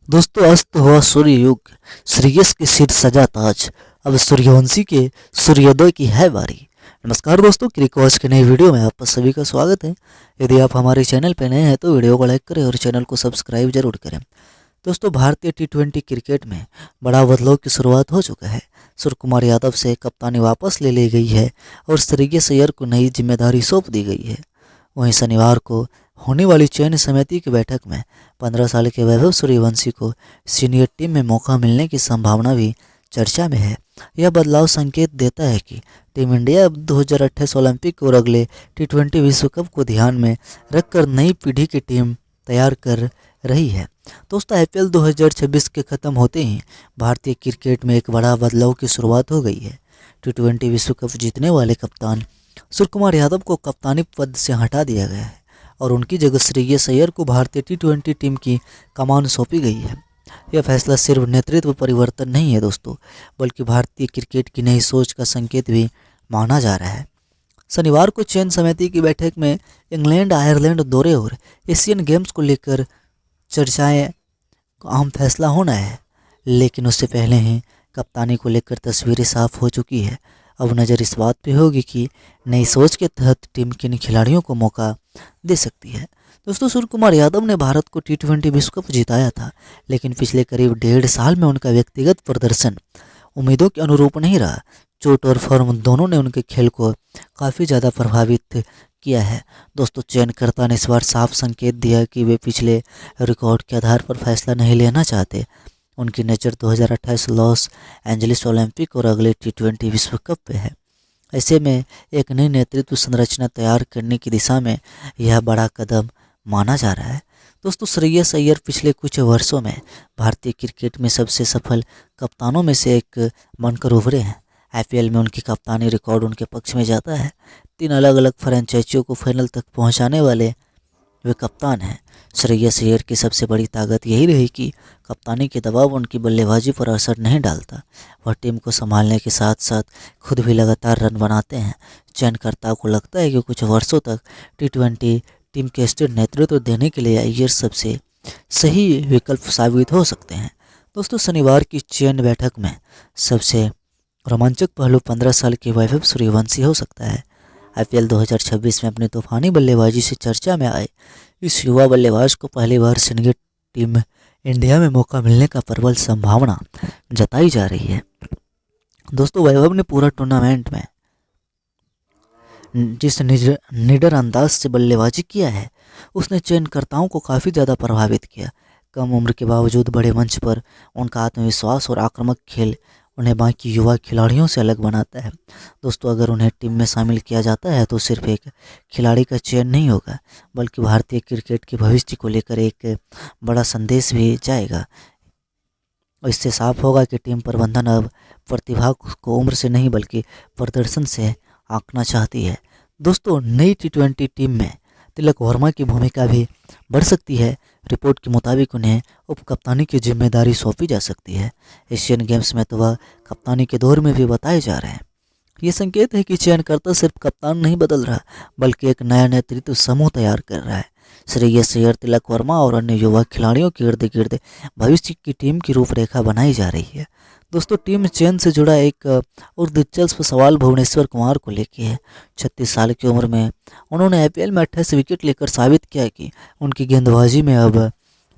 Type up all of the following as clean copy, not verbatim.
दोस्तों अस्त हुआ सूर्य युग, श्रेयस के सिर सजा ताज। अब सूर्यवंशी के सूर्योदय की है बारी। नमस्कार दोस्तों, क्रिकवॉच के नई वीडियो में आप सभी का स्वागत है। यदि आप हमारे चैनल पर नए हैं तो वीडियो को लाइक करें और चैनल को सब्सक्राइब जरूर करें। दोस्तों भारतीय टी20 क्रिकेट में बड़ा बदलाव की शुरुआत हो चुका है। सूर्य कुमार यादव से कप्तानी वापस ले ली गई है और श्रेयस अय्यर को नई जिम्मेदारी सौंप दी गई है। वहीं शनिवार को होने वाली चयन समिति की बैठक में 15 साल के वैभव सूर्यवंशी को सीनियर टीम में मौका मिलने की संभावना भी चर्चा में है। यह बदलाव संकेत देता है कि टीम इंडिया अब 2028 ओलंपिक और अगले टी20 विश्व कप को ध्यान में रखकर नई पीढ़ी की टीम तैयार कर रही है। दोस्तों आईपीएल 2026 के खत्म होते ही भारतीय क्रिकेट में एक बड़ा बदलाव की शुरुआत हो गई है। टी20 विश्व कप जीतने वाले कप्तान सूर्य कुमार यादव को कप्तानी पद से हटा दिया गया है और उनकी जगह श्रेयस अय्यर को भारतीय टी20 टीम की कमान सौंपी गई है। यह फैसला सिर्फ नेतृत्व परिवर्तन नहीं है दोस्तों, बल्कि भारतीय क्रिकेट की नई सोच का संकेत भी माना जा रहा है। शनिवार को चयन समिति की बैठक में इंग्लैंड आयरलैंड दौरे और एशियन गेम्स को लेकर चर्चाएं अहम फैसला होना है, लेकिन उससे पहले ही कप्तानी को लेकर तस्वीरें साफ हो चुकी है। अब नज़र इस बात पे होगी कि नई सोच के तहत टीम किन खिलाड़ियों को मौका दे सकती है। दोस्तों सूर्य कुमार यादव ने भारत को टी20 विश्व कप जिताया था, लेकिन पिछले करीब 1.5 साल में उनका व्यक्तिगत प्रदर्शन उम्मीदों के अनुरूप नहीं रहा। चोट और फॉर्म दोनों ने उनके खेल को काफ़ी ज़्यादा प्रभावित किया है। दोस्तों चयनकर्ता ने इस बार साफ संकेत दिया कि वे पिछले रिकॉर्ड के आधार पर फैसला नहीं लेना चाहते। उनकी नज़र 2028 लॉस एंजलिस ओलंपिक और अगले टी20 विश्व कप पे है। ऐसे में एक नई नेतृत्व संरचना तैयार करने की दिशा में यह बड़ा कदम माना जा रहा है। दोस्तों श्रेयस अय्यर पिछले कुछ वर्षों में भारतीय क्रिकेट में सबसे सफल कप्तानों में से एक बनकर उभरे हैं। आईपीएल में उनकी कप्तानी रिकॉर्ड उनके पक्ष में जाता है। 3 अलग अलग फ्रेंचाइजियों को फाइनल तक पहुंचाने वाले वे कप्तान हैं। श्रेयस अय्यर की सबसे बड़ी ताकत यही रही कि कप्तानी के दबाव उनकी बल्लेबाजी पर असर नहीं डालता। वह टीम को संभालने के साथ साथ खुद भी लगातार रन बनाते हैं। चयनकर्ता को लगता है कि कुछ वर्षों तक टी20 टीम के स्थिर नेतृत्व देने के लिए अय्यर सबसे सही विकल्प साबित हो सकते हैं। दोस्तों शनिवार की चयन बैठक में सबसे रोमांचक पहलू 15 साल के वैभव सूर्यवंशी हो सकता है। आईपीएल 2026 में अपनी तूफानी बल्लेबाजी से चर्चा में आए इस युवा बल्लेबाज को पहली बार सीनियर टीम इंडिया में मौका मिलने का प्रबल संभावना जताई जा रही है। दोस्तों वैभव ने पूरा टूर्नामेंट में जिस निडर अंदाज से बल्लेबाजी किया है, उसने चयनकर्ताओं को काफ़ी ज़्यादा प्रभावित किया। कम उम्र के बावजूद बड़े मंच पर उनका आत्मविश्वास और आक्रामक खेल उन्हें बाकी युवा खिलाड़ियों से अलग बनाता है। दोस्तों अगर उन्हें टीम में शामिल किया जाता है तो सिर्फ एक खिलाड़ी का चयन नहीं होगा, बल्कि भारतीय क्रिकेट के भविष्य को लेकर एक बड़ा संदेश भी जाएगा। इससे साफ होगा कि टीम प्रबंधन अब प्रतिभा को उम्र से नहीं बल्कि प्रदर्शन से आंकना चाहती है। दोस्तों नई टी20 टीम में तिलक वर्मा की भूमिका भी बढ़ सकती है। रिपोर्ट के मुताबिक उन्हें उप कप्तानी की जिम्मेदारी सौंपी जा सकती है। एशियन गेम्स में तो वह कप्तानी के दौर में भी बताए जा रहे हैं। ये संकेत है कि चयनकर्ता सिर्फ कप्तान नहीं बदल रहा, बल्कि एक नया नेतृत्व समूह तैयार कर रहा है। श्रेयस अय्यर, तिलक वर्मा और अन्य युवा खिलाड़ियों के इर्द गिर्द भविष्य की टीम की रूपरेखा बनाई जा रही है। दोस्तों टीम चयन से जुड़ा एक और दिलचस्प सवाल भुवनेश्वर कुमार को लेके है। 36 साल की उम्र में उन्होंने आईपीएल में 28 विकेट लेकर साबित किया कि उनकी गेंदबाजी में अब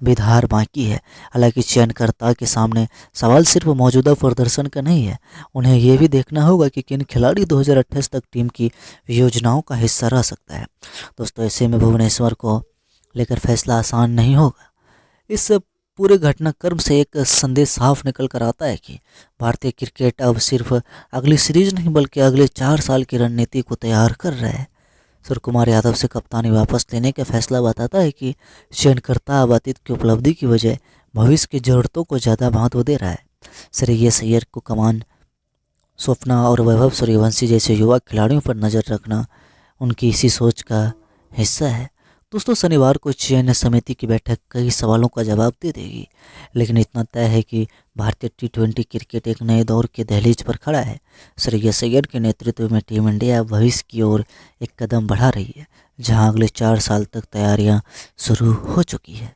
भी धार बाकी है। हालांकि चयनकर्ता के सामने सवाल सिर्फ मौजूदा प्रदर्शन का नहीं है, उन्हें यह भी देखना होगा कि किन खिलाड़ी 2028 तक टीम की योजनाओं का हिस्सा रह सकता है। दोस्तों ऐसे में भुवनेश्वर को लेकर फैसला आसान नहीं होगा। इस पूरे घटनाक्रम से एक संदेश साफ निकल कर आता है कि भारतीय क्रिकेट अब सिर्फ अगली सीरीज नहीं बल्कि अगले 4 साल की रणनीति को तैयार कर रहा है। सूर्य कुमार यादव से कप्तानी वापस लेने का फैसला बताता है कि चयनकर्ता अब अतीत की उपलब्धि की बजाय भविष्य की जरूरतों को ज़्यादा महत्व दे रहा है। श्रेयस अय्यर को कमान सौंपना और वैभव सूर्यवंशी जैसे युवा खिलाड़ियों पर नज़र रखना उनकी इसी सोच का हिस्सा है। दोस्तों शनिवार को चयन समिति की बैठक कई सवालों का जवाब दे देगी, लेकिन इतना तय है कि भारतीय टी20 क्रिकेट एक नए दौर के दहलीज पर खड़ा है। श्रेयस अय्यर के नेतृत्व में टीम इंडिया भविष्य की ओर एक कदम बढ़ा रही है, जहां अगले 4 साल तक तैयारियां शुरू हो चुकी है।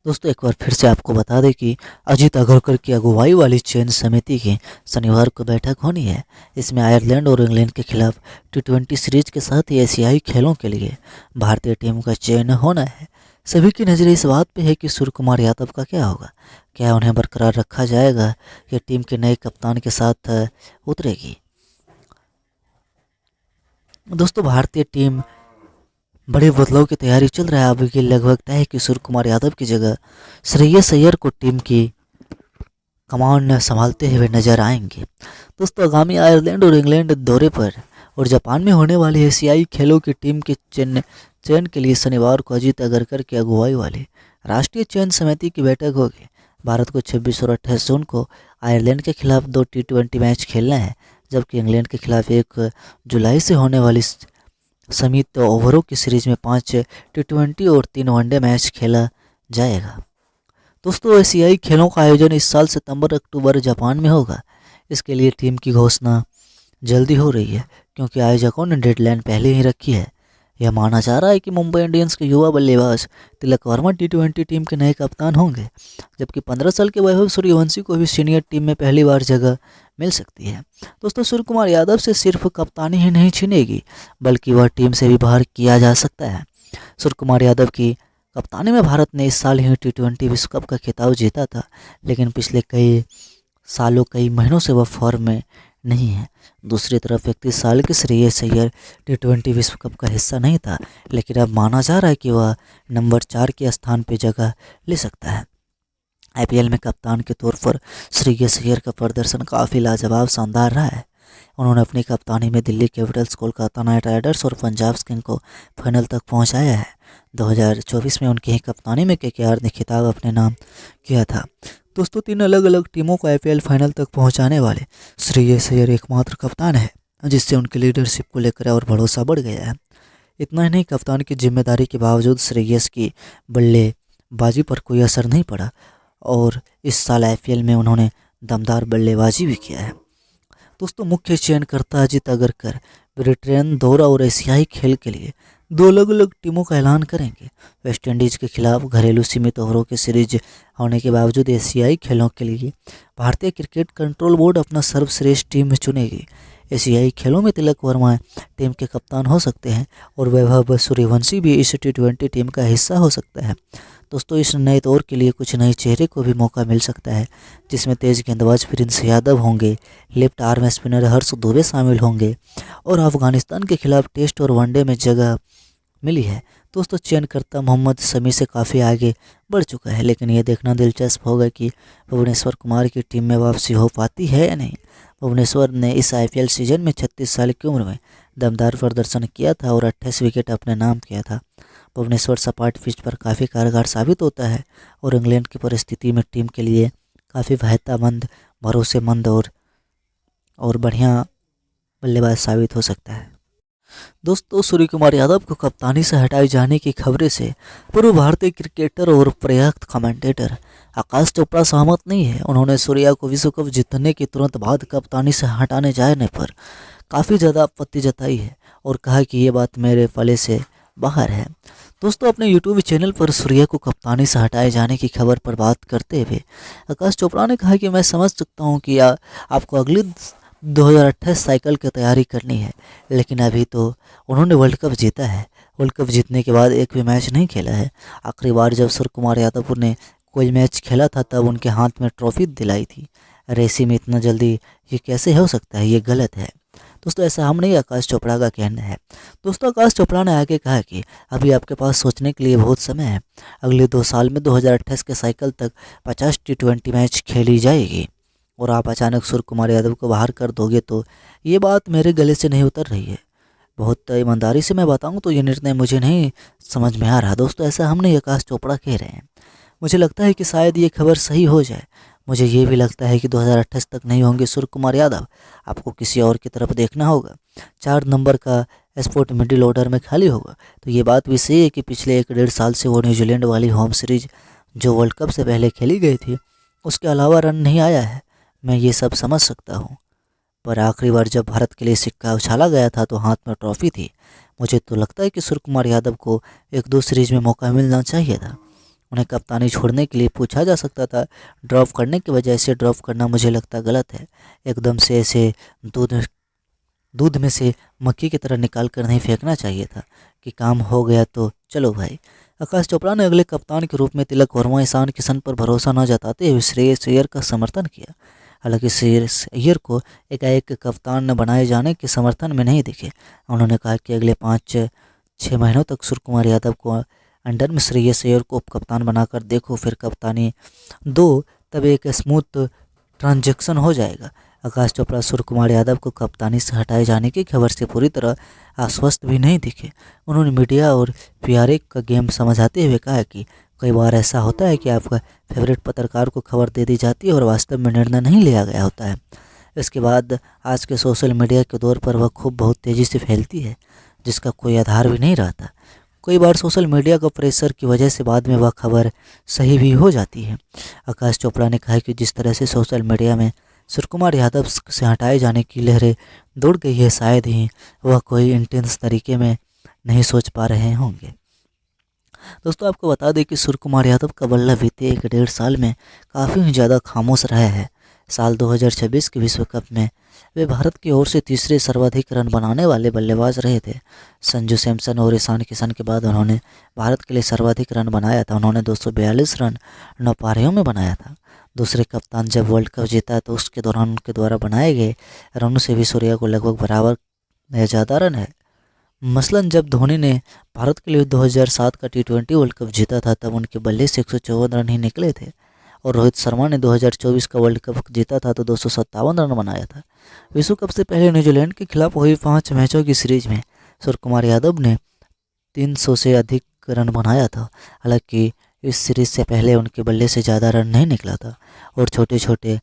दोस्तों एक बार फिर से आपको बता दें कि अजीत अग्रकर की अगुवाई वाली चयन समिति की शनिवार को बैठक होनी है। इसमें आयरलैंड और इंग्लैंड के खिलाफ T20 सीरीज के साथ ही एशियाई खेलों के लिए भारतीय टीम का चयन होना है। सभी की नज़रें इस बात पे है कि सूर्य कुमार यादव का क्या होगा, क्या उन्हें बरकरार रखा जाएगा या टीम के नए कप्तान के साथ उतरेगी। दोस्तों भारतीय टीम बड़े बदलाव की तैयारी चल रहा है। अभी के लगभग तय है कि सूर्य कुमार यादव की जगह श्रेयस अय्यर को टीम की कमान संभालते हुए नजर आएंगे। दोस्तों आगामी आयरलैंड और इंग्लैंड दौरे पर और जापान में होने वाले एशियाई खेलों की टीम के चयन के लिए शनिवार को अजीत अग्रकर की अगुवाई वाली राष्ट्रीय चयन समिति की बैठक होगी। भारत को 26 और 28 जून को आयरलैंड के खिलाफ 2 T20 मैच खेलना है, जबकि इंग्लैंड के खिलाफ 1 जुलाई से होने वाली सीमित ओवरों की सीरीज में 5 T20 और 3 वनडे मैच खेला जाएगा। दोस्तों एशियाई खेलों का आयोजन इस साल सितंबर-अक्टूबर जापान में होगा। इसके लिए टीम की घोषणा जल्दी हो रही है क्योंकि आयोजकों ने डेडलाइन पहले ही रखी है। यह माना जा रहा है कि मुंबई इंडियंस के युवा बल्लेबाज तिलक वर्मा T20 टीम के नए कप्तान होंगे, जबकि 15 साल के वैभव सूर्यवंशी को भी सीनियर टीम में पहली बार जगह मिल सकती है। दोस्तों सूर्य कुमार यादव से सिर्फ कप्तानी ही नहीं छिनेगी, बल्कि वह टीम से भी बाहर किया जा सकता है। सूर्य कुमार यादव की कप्तानी में भारत ने इस साल ही T20 विश्व कप का खिताब जीता था, लेकिन पिछले कई महीनों से वह फॉर्म में नहीं है। दूसरी तरफ 31 साल के श्रेयस अय्यर T20 विश्व कप का हिस्सा नहीं था, लेकिन अब माना जा रहा है कि वह नंबर 4 के स्थान पर जगह ले सकता है। IPL में कप्तान के तौर पर श्रेयस अय्यर का प्रदर्शन काफ़ी लाजवाब शानदार रहा है। उन्होंने अपनी कप्तानी में Delhi Capitals, Kolkata night Riders और पंजाब किंग्स को फाइनल तक पहुंचाया है। 2024 में उनकी ही कप्तानी में KKR ने खिताब अपने नाम किया था। दोस्तों 3 अलग अलग टीमों को IPL फाइनल तक पहुंचाने वाले श्रेयस अय्यर एकमात्र कप्तान है जिससे उनकी लीडरशिप को लेकर और भरोसा बढ़ गया है। इतना ही नहीं, कप्तान की जिम्मेदारी के बावजूद श्रेयस की बल्लेबाजी पर कोई असर नहीं पड़ा और इस साल IPL में उन्होंने दमदार बल्लेबाजी भी किया है। दोस्तों मुख्य चयनकर्ता अजीत अग्रकर ब्रिटेन दौरा और एशियाई खेल के लिए 2 अलग अलग टीमों का ऐलान करेंगे। वेस्टइंडीज़ के खिलाफ घरेलू सीमित ओवरों की सीरीज होने के बावजूद एशियाई खेलों के लिए भारतीय क्रिकेट कंट्रोल बोर्ड अपना सर्वश्रेष्ठ टीम चुनेगी। एशियाई खेलों में तिलक वर्मा टीम के कप्तान हो सकते हैं और वैभव सूर्यवंशी भी इस T20 टीम का हिस्सा हो सकता है। दोस्तों इस नए दौर के लिए कुछ नए चेहरे को भी मौका मिल सकता है, जिसमें तेज गेंदबाज प्रिंस यादव होंगे, लेफ्ट आर्म स्पिनर हर्ष दुबे शामिल होंगे और अफगानिस्तान के खिलाफ टेस्ट और वनडे में जगह मिली है। दोस्तों चयनकर्ता मोहम्मद शमी से काफ़ी आगे बढ़ चुका है, लेकिन यह देखना दिलचस्प होगा कि भुवनेश्वर कुमार की टीम में वापसी हो पाती है या नहीं। भुवनेश्वर ने इस IPL सीजन में 36 साल की उम्र में दमदार प्रदर्शन किया था और 28 विकेट अपने नाम किया था। भुवनेश्वर सपाट पिच पर काफ़ी कारगर साबित होता है और इंग्लैंड की परिस्थिति में टीम के लिए काफ़ी फायदेमंद, भरोसेमंद और बढ़िया बल्लेबाज साबित हो सकता है। दोस्तों सूर्य कुमार यादव को कप्तानी से हटाए जाने की खबरें से पूर्व भारतीय क्रिकेटर और प्रख्यात कमेंटेटर आकाश चोपड़ा सहमत नहीं है। उन्होंने सूर्या को विश्व कप जीतने के तुरंत बाद कप्तानी से हटाने जाने पर काफ़ी ज़्यादा आपत्ति जताई है और कहा कि ये बात मेरे पले से बाहर है। दोस्तों अपने YouTube चैनल पर सूर्या को कप्तानी से हटाए जाने की खबर पर बात करते हुए आकाश चोपड़ा ने कहा कि मैं समझ सकता हूं कि आपको अगली 2028 साइकिल की तैयारी करनी है, लेकिन अभी तो उन्होंने वर्ल्ड कप जीता है। वर्ल्ड कप जीतने के बाद एक भी मैच नहीं खेला है। आखिरी बार जब सूर्य कुमार यादव ने कोई मैच खेला था तब उनके हाथ में ट्रॉफी दिलाई थी। रेसी में इतना जल्दी ये कैसे हो सकता है, ये गलत है। दोस्तों ऐसा हम नहीं, आकाश चोपड़ा का कहना है। दोस्तों आकाश चोपड़ा ने आगे कहा कि अभी आपके पास सोचने के लिए बहुत समय है। अगले 2 साल में 2028 के साइकिल तक 50 T20 मैच खेली जाएगी और आप अचानक सूर्य कुमार यादव को बाहर कर दोगे तो ये बात मेरे गले से नहीं उतर रही है। बहुत ईमानदारी से मैं बताऊं तो ये निर्णय मुझे नहीं समझ में आ रहा। दोस्तों ऐसा हम नहीं, आकाश चोपड़ा कह रहे हैं। मुझे लगता है कि शायद ये खबर सही हो जाए। मुझे ये भी लगता है कि 2028 तक नहीं होंगे सूर्य कुमार यादव। आपको किसी और की तरफ देखना होगा। 4 नंबर का स्पॉट मिडिल ऑर्डर में खाली होगा। तो ये बात भी सही है कि पिछले 1-1.5 साल से वो न्यूजीलैंड वाली होम सीरीज जो वर्ल्ड कप से पहले खेली गई थी उसके अलावा रन नहीं आया है। मैं ये सब समझ सकता हूँ, पर आखिरी बार जब भारत के लिए सिक्का उछाला गया था तो हाथ में ट्रॉफी थी। मुझे तो लगता है कि सूर्य कुमार यादव को 1-2 सीरीज में मौका मिलना चाहिए था। उन्हें कप्तानी छोड़ने के लिए पूछा जा सकता था। ड्रॉप करने की वजह से ड्रॉप करना मुझे लगता गलत है। एकदम से ऐसे दूध दूध में से मक्खी की तरह निकाल कर नहीं फेंकना चाहिए था कि काम हो गया तो चलो भाई। आकाश चोपड़ा ने अगले कप्तान के रूप में तिलक वर्मा ईशान किशन पर भरोसा न जताते हुए श्रेयस अय्यर का समर्थन किया। हालांकि श्रेयस अय्यर को एकाएक कप्तान बनाए जाने के समर्थन में नहीं दिखे। उन्होंने कहा कि अगले 5-6 महीनों तक सूर्य कुमार यादव को अंडर में श्रेयस अय्यर को उप कप्तान बनाकर देखो, फिर कप्तानी दो, तब एक स्मूथ ट्रांजैक्शन हो जाएगा। आकाश चोपड़ा सूर्य कुमार यादव को कप्तानी से हटाए जाने की खबर से पूरी तरह आश्वस्त भी नहीं दिखे। उन्होंने मीडिया और पीआरए का गेम समझाते हुए कहा कि कई बार ऐसा होता है कि आपका फेवरेट पत्रकार को खबर दे दी जाती है और वास्तव में निर्णय नहीं लिया गया होता है। इसके बाद आज के सोशल मीडिया के दौर पर वह खूब बहुत तेज़ी से फैलती है, जिसका कोई आधार भी नहीं रहता। कई बार सोशल मीडिया का प्रेशर की वजह से बाद में वह खबर सही भी हो जाती है। आकाश चोपड़ा ने कहा कि जिस तरह से सोशल मीडिया में सूर्य कुमार यादव से हटाए जाने की लहरें दौड़ गई है, शायद ही वह कोई इंटेंस तरीके में नहीं सोच पा रहे होंगे। दोस्तों, आपको बता दें कि सूर्य कुमार यादव का बल्ला बीते 1-1.5 साल में काफ़ी ज़्यादा खामोश रहा है। साल 2026 के विश्व कप में वे भारत की ओर से तीसरे सर्वाधिक रन बनाने वाले बल्लेबाज रहे थे। संजू सैमसन और ईशान किशन के बाद उन्होंने भारत के लिए सर्वाधिक रन बनाया था। उन्होंने 242 रन 9 पारियों में बनाया था। दूसरे कप्तान जब वर्ल्ड कप जीता तो उसके दौरान उनके द्वारा बनाए गए रनों से भी सूर्या को लगभग बराबर या ज़्यादा रन है। मसलन जब धोनी ने भारत के लिए 2007 का T20 वर्ल्ड कप जीता था, तब उनके बल्ले से 154 रन ही निकले थे। और रोहित शर्मा ने 2024 का वर्ल्ड कप जीता था तो 257 रन बनाया था। विश्व कप से पहले न्यूजीलैंड के खिलाफ हुई 5 मैचों की सीरीज में सूर्य कुमार यादव ने 300 से अधिक रन बनाया था। हालांकि इस सीरीज से पहले उनके बल्ले से ज़्यादा रन नहीं निकला था और छोटे छोटे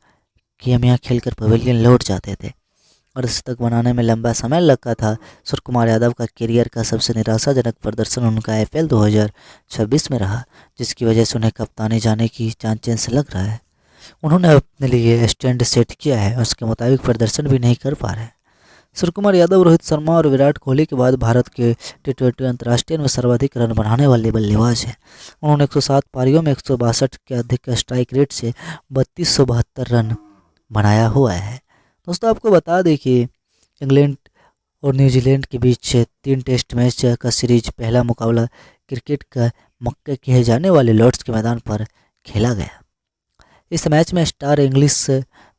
गेम खेलकर पवेलियन लौट जाते थे और शतक बनाने में लंबा समय लगा था। सूर्य कुमार यादव का करियर का सबसे निराशाजनक प्रदर्शन उनका IPL 2026 में रहा, जिसकी वजह से उन्हें कप्तानी जाने की चांसेस लग रहा है। उन्होंने अपने लिए स्टैंड सेट किया है, उसके मुताबिक प्रदर्शन भी नहीं कर पा रहे। सूर्य कुमार यादव रोहित शर्मा और विराट कोहली के बाद भारत के T20 अंतर्राष्ट्रीय में सर्वाधिक रन बनाने वाले बल्लेबाज हैं। उन्होंने 107 पारियों में 162 के अधिक स्ट्राइक रेट से 3272 रन बनाया हुआ है। दोस्तों, आपको बता दें कि इंग्लैंड और न्यूजीलैंड के बीच 3 टेस्ट मैच का सीरीज पहला मुकाबला क्रिकेट का मक्का कहे जाने वाले लॉर्ड्स के मैदान पर खेला गया। इस मैच में स्टार इंग्लिश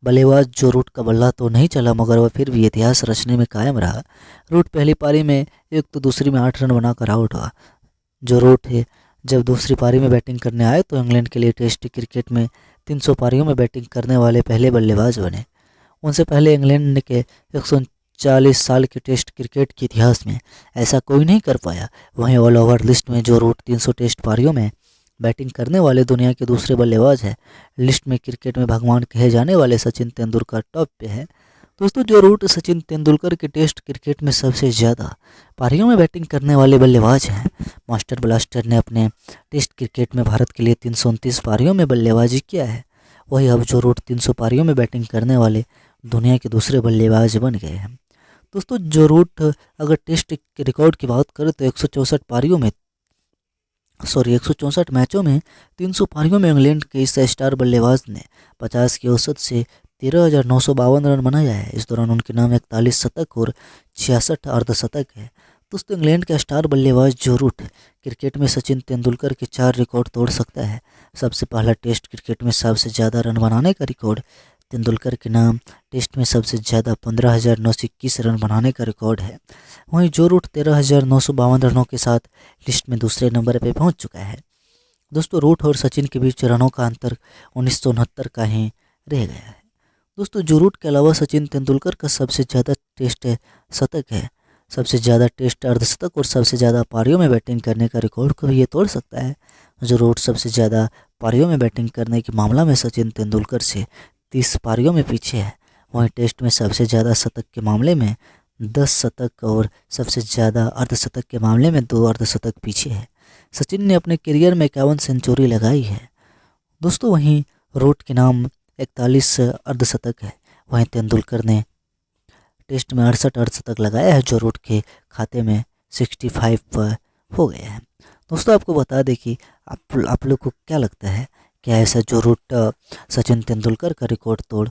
बल्लेबाज जो रूट का बल्ला तो नहीं चला, मगर वह फिर भी इतिहास रचने में कायम रहा। रूट पहली पारी में 1 तो दूसरी में 8 रन बनाकर आउट हुआ। जो रूट है जब दूसरी पारी में बैटिंग करने आए तो इंग्लैंड के लिए टेस्ट क्रिकेट में 300 पारियों में बैटिंग करने वाले पहले बल्लेबाज बने। उनसे पहले इंग्लैंड के 140 साल के टेस्ट क्रिकेट के इतिहास में ऐसा कोई नहीं कर पाया। वहीं ऑल ओवर लिस्ट में जो रूट 300 टेस्ट पारियों में बैटिंग करने वाले दुनिया के दूसरे बल्लेबाज हैं। लिस्ट में क्रिकेट में भगवान कहे जाने वाले सचिन तेंदुलकर टॉप पे है। दोस्तों, जो रूट सचिन तेंदुलकर के टेस्ट क्रिकेट में सबसे ज़्यादा पारियों में बैटिंग करने वाले बल्लेबाज हैं। मास्टर ब्लास्टर ने अपने टेस्ट क्रिकेट में भारत के लिए 329 पारियों में बल्लेबाजी किया है। वही अब जो रूट 300 पारियों में बैटिंग करने वाले दुनिया के दूसरे बल्लेबाज बन गए हैं। दोस्तों, जो रूट अगर टेस्ट के रिकॉर्ड की बात करें तो 164 मैचों में 300 पारियों में इंग्लैंड के इस स्टार बल्लेबाज ने 50 की औसत से 13,952 रन बनाया है। इस दौरान उनके नाम 41 शतक और 66 अर्धशतक है। दोस्तों, इंग्लैंड का स्टार बल्लेबाज जो रूट क्रिकेट में सचिन तेंदुलकर के 4 रिकॉर्ड तोड़ सकता है। सबसे पहला टेस्ट क्रिकेट में सबसे ज़्यादा रन बनाने का रिकॉर्ड तेंदुलकर के नाम टेस्ट में सबसे ज़्यादा 15,921 रन बनाने का रिकॉर्ड है। वहीं जो रूट 13,952 रनों के साथ लिस्ट में दूसरे नंबर पर पहुंच चुका है। दोस्तों, रूट और सचिन के बीच रनों का अंतर 1969 का ही रह गया है। दोस्तों, जो रूट के अलावा सचिन तेंदुलकर का सबसे ज़्यादा टेस्ट शतक है, सबसे ज़्यादा टेस्ट अर्धशतक और सबसे ज़्यादा पारियों में बैटिंग करने का रिकॉर्ड को भी ये तोड़ सकता है। जो रूट सबसे ज़्यादा पारियों में बैटिंग करने के मामला में सचिन तेंदुलकर से 30 पारियों में पीछे है। वहीं टेस्ट में सबसे ज़्यादा शतक के मामले में 10 शतक और सबसे ज़्यादा अर्धशतक के मामले में 2 अर्धशतक पीछे है। सचिन ने अपने करियर में 51 सेंचुरी लगाई है। दोस्तों, वहीं रूट के नाम 41 अर्धशतक है। वहीं तेंदुलकर ने टेस्ट में 68 अर्धशतक लगाया है, जो रूट के खाते में 65 पर हो गया है। दोस्तों आपको बता दें कि आप लोग को क्या लगता है, क्या ऐसा जो रूट सचिन तेंदुलकर का रिकॉर्ड तोड़